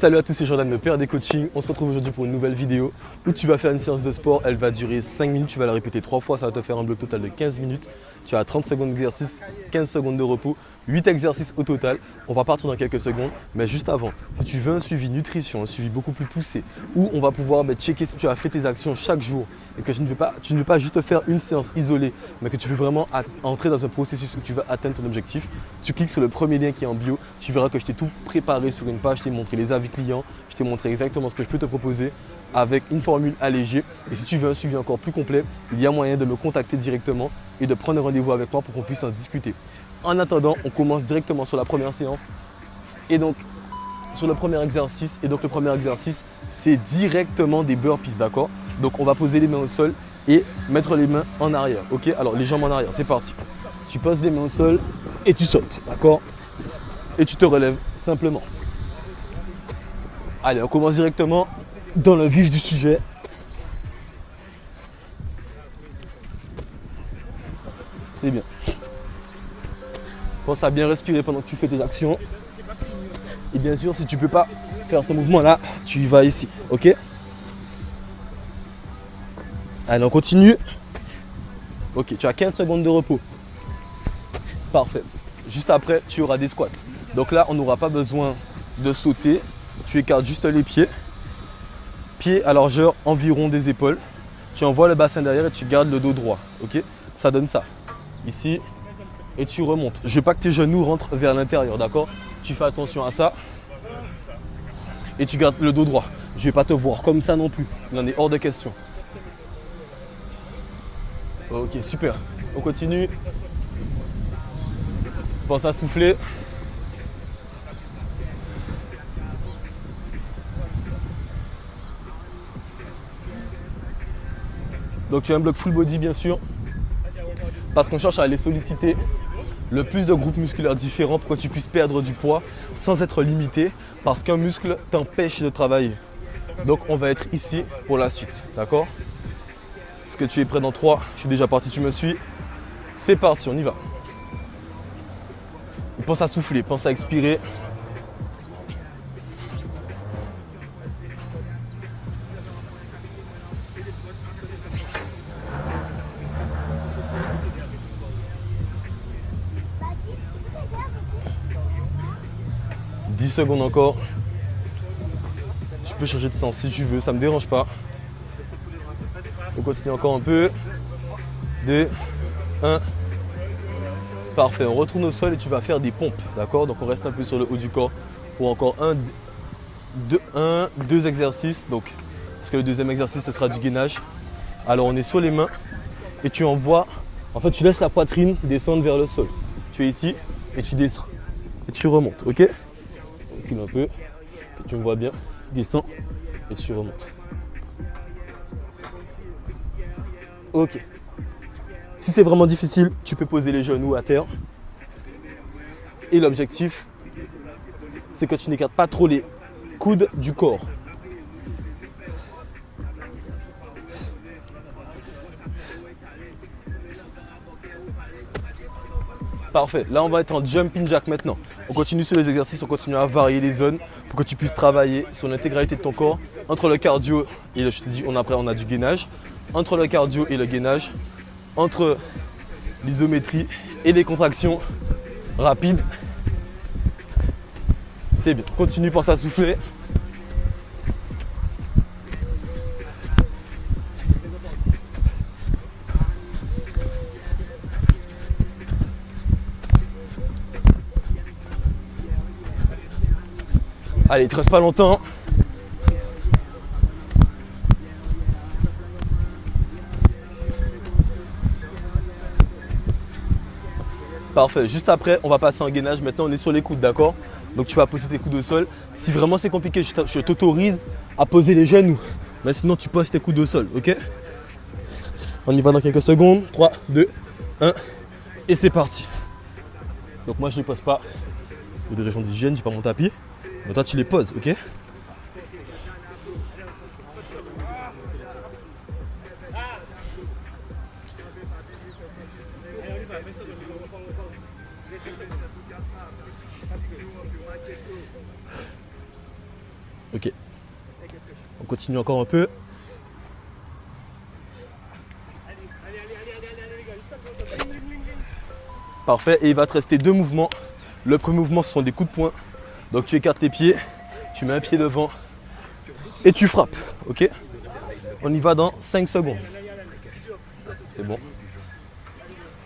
Salut à tous, c'est Jordan de PRD Coaching. On se retrouve aujourd'hui pour une nouvelle vidéo où tu vas faire une séance de sport. Elle va durer 5 minutes, tu vas la répéter 3 fois, ça va te faire un bloc total de 15 minutes. Tu as 30 secondes d'exercice, 15 secondes de repos, 8 exercices au total. On va partir dans quelques secondes, mais juste avant, si tu veux un suivi nutrition, un suivi beaucoup plus poussé, où on va pouvoir checker si tu as fait tes actions chaque jour et que tu ne veux pas juste faire une séance isolée, mais que tu veux vraiment entrer dans un processus où tu vas atteindre ton objectif, tu cliques sur le premier lien qui est en bio, tu verras que je t'ai tout préparé sur une page, je t'ai montré les avis clients, je t'ai montré exactement ce que je peux te proposer avec une formule allégée. Et si tu veux un suivi encore plus complet, il y a moyen de me contacter directement et de prendre un rendez-vous avec moi pour qu'on puisse en discuter. En attendant, on commence directement sur la première séance et donc sur le premier exercice. Et donc le premier exercice, c'est directement des burpees, d'accord? Donc on va poser les mains au sol et mettre les mains en arrière, ok? Alors les jambes en arrière, c'est parti. Tu poses les mains au sol et tu sautes, d'accord? Et tu te relèves simplement. Allez, on commence directement dans le vif du sujet. C'est bien. Pense à bien respirer pendant que tu fais tes actions. Et bien sûr, si tu ne peux pas faire ce mouvement-là, tu y vas ici, ok? Allez, on continue. Ok, tu as 15 secondes de repos. Parfait. Juste après, tu auras des squats. Donc là, on n'aura pas besoin de sauter. Tu écartes juste les pieds. Pieds à largeur environ des épaules. Tu envoies le bassin derrière et tu gardes le dos droit, ok? Ça donne ça. Ici. Et tu remontes. Je ne veux pas que tes genoux rentrent vers l'intérieur, d'accord? Tu fais attention à ça. Et tu gardes le dos droit. Je ne vais pas te voir comme ça non plus. Il en est hors de question. Ok, super. On continue. Pense à souffler. Donc tu as un bloc full body bien sûr. Parce qu'on cherche à aller solliciter le plus de groupes musculaires différents pour que tu puisses perdre du poids sans être limité. Parce qu'un muscle t'empêche de travailler. Donc on va être ici pour la suite, d'accord? Est-ce que tu es prêt dans 3? Je suis déjà parti, tu me suis. C'est parti, on y va. Et pense à souffler, pense à expirer. « 10 secondes encore. Tu peux changer de sens si tu veux, ça ne me dérange pas. On continue encore un peu. 2, 1. Parfait, on retourne au sol et tu vas faire des pompes, d'accord? Donc on reste un peu sur le haut du corps pour encore 2 exercices. Donc, parce que le deuxième exercice, ce sera du gainage. Alors on est sur les mains et tu envoies, en fait tu laisses la poitrine descendre vers le sol. Tu es ici et tu descends et tu remontes, ok? Recule un peu, tu me vois bien, tu descends et tu remontes. Ok. Si c'est vraiment difficile, tu peux poser les genoux à terre. Et l'objectif, c'est que tu n'écartes pas trop les coudes du corps. Parfait. Là, on va être en jumping jack maintenant. On continue sur les exercices, on continue à varier les zones pour que tu puisses travailler sur l'intégralité de ton corps. Entre le cardio et je te dis, après, on a du gainage. Entre le cardio et le gainage. Entre l'isométrie et les contractions rapides. C'est bien. Continue, pense à souffler. Allez, il ne te reste pas longtemps. Parfait, juste après, on va passer en gainage. Maintenant, on est sur les coudes, d'accord? Donc, tu vas poser tes coudes au sol. Si vraiment c'est compliqué, je t'autorise à poser les genoux. Mais sinon, tu poses tes coudes au sol, ok? On y va dans quelques secondes. 3, 2, 1. Et c'est parti. Donc, moi, je ne les pose pas. Pour des raisons d'hygiène, je n'ai pas mon tapis. Mais toi, tu les poses, ok? Ok. On continue encore un peu. Parfait. Et il va te rester 2 mouvements. Le premier mouvement, ce sont des coups de poing. Donc tu écartes les pieds, tu mets un pied devant et tu frappes. Ok? On y va dans 5 secondes. C'est bon.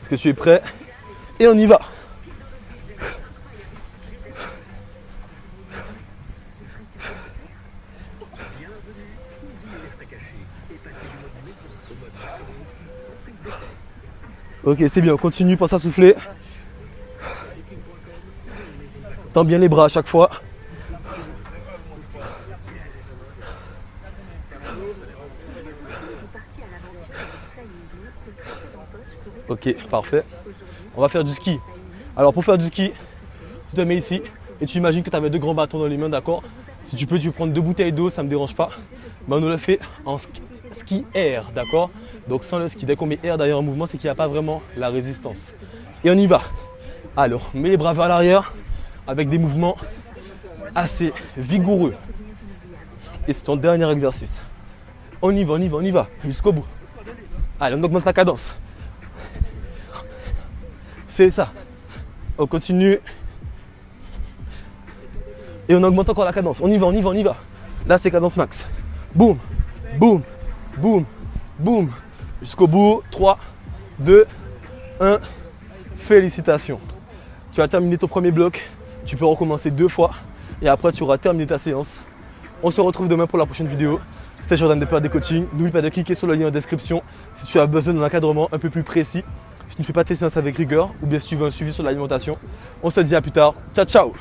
Est-ce que tu es prêt? Et on y va. Ok, c'est bien, on continue, pense à souffler. Tends bien les bras à chaque fois. Ok, parfait. On va faire du ski. Alors pour faire du ski, tu te mets ici et tu imagines que tu avais 2 grands bâtons dans les mains, d'accord? Si tu peux prendre 2 bouteilles d'eau, ça ne me dérange pas. Mais on le fait en ski air, d'accord? Donc sans le ski, dès qu'on met air derrière un mouvement, c'est qu'il n'y a pas vraiment la résistance. Et on y va. Alors, mets les bras vers l'arrière avec des mouvements assez vigoureux. Et c'est ton dernier exercice. On y va, on y va, on y va, jusqu'au bout. Allez, on augmente la cadence. C'est ça. On continue. Et on augmente encore la cadence. On y va, on y va, on y va. Là, c'est cadence max. Boum, boum, boum, boum. Jusqu'au bout. 3, 2, 1. Félicitations. Tu as terminé ton premier bloc. Tu peux recommencer 2 fois. Et après, tu auras terminé ta séance. On se retrouve demain pour la prochaine vidéo. C'était Jordan de PAD Coaching. N'oublie pas de cliquer sur le lien en description si tu as besoin d'un encadrement un peu plus précis. Si tu ne fais pas tes séances avec rigueur ou bien si tu veux un suivi sur l'alimentation. On se dit à plus tard. Ciao, ciao!